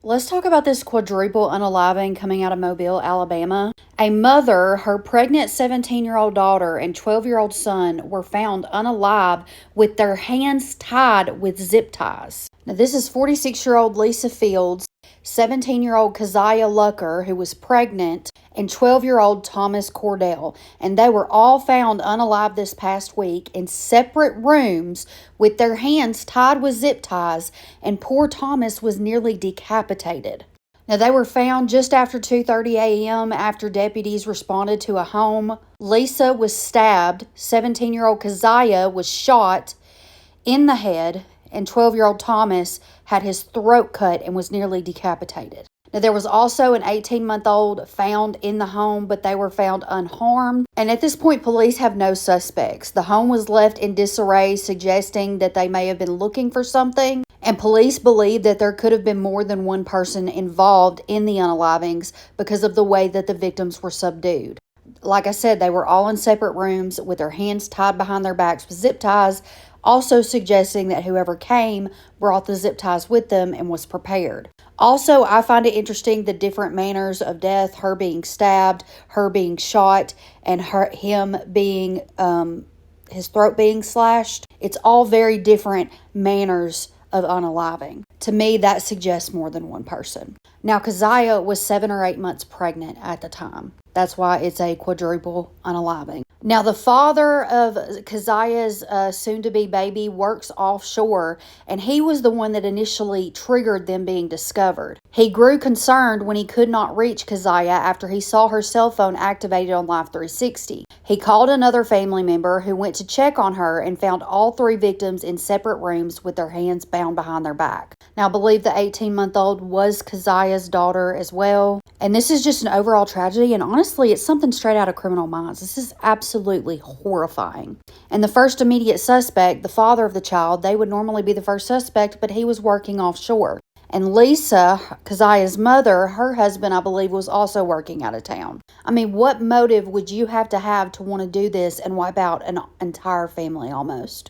Let's talk about this quadruple unaliving coming out of Mobile, Alabama. A mother, her pregnant 17-year-old daughter, and 12-year-old son were found unalive with their hands tied with zip ties. Now, this is 46-year-old Lisa Fields, 17-year-old Keziah Lucker, who was pregnant, and 12-year-old Thomas Cordell. And they were all found unalive this past week in separate rooms with their hands tied with zip ties, and poor Thomas was nearly decapitated. Now, they were found just after 2:30 a.m. after deputies responded to a home. Lisa was stabbed, 17-year-old Keziah was shot in the head, and 12-year-old Thomas had his throat cut and was nearly decapitated. Now, there was also an 18-month-old found in the home, but they were found unharmed. And at this point, police have no suspects. The home was left in disarray, suggesting that they may have been looking for something. And police believe that there could have been more than one person involved in the unalivings because of the way that the victims were subdued. Like I said, they were all in separate rooms with their hands tied behind their backs with zip ties, also suggesting that whoever came brought the zip ties with them and was prepared. Also, I find it interesting the different manners of death, her being stabbed, her being shot, and him being, his throat being slashed. It's all very different manners of unaliving. To me, that suggests more than one person. Now, Keziah was 7 or 8 months pregnant at the time. That's why it's a quadruple unaliving. Now, the father of Keziah's soon-to-be baby works offshore, and he was the one that initially triggered them being discovered. He grew concerned when he could not reach Keziah after he saw her cell phone activated on Life 360. He called another family member who went to check on her and found all 3 victims in separate rooms with their hands bound behind their back. Now, I believe the 18-month-old was Keziah's daughter as well. And this is just an overall tragedy, and honestly, it's something straight out of Criminal Minds. This is absolutely horrifying. And the first immediate suspect, the father of the child, they would normally be the first suspect, but he was working offshore. And Lisa, Keziah's mother, her husband, I believe, was also working out of town. I mean, what motive would you have to want to do this and wipe out an entire family almost?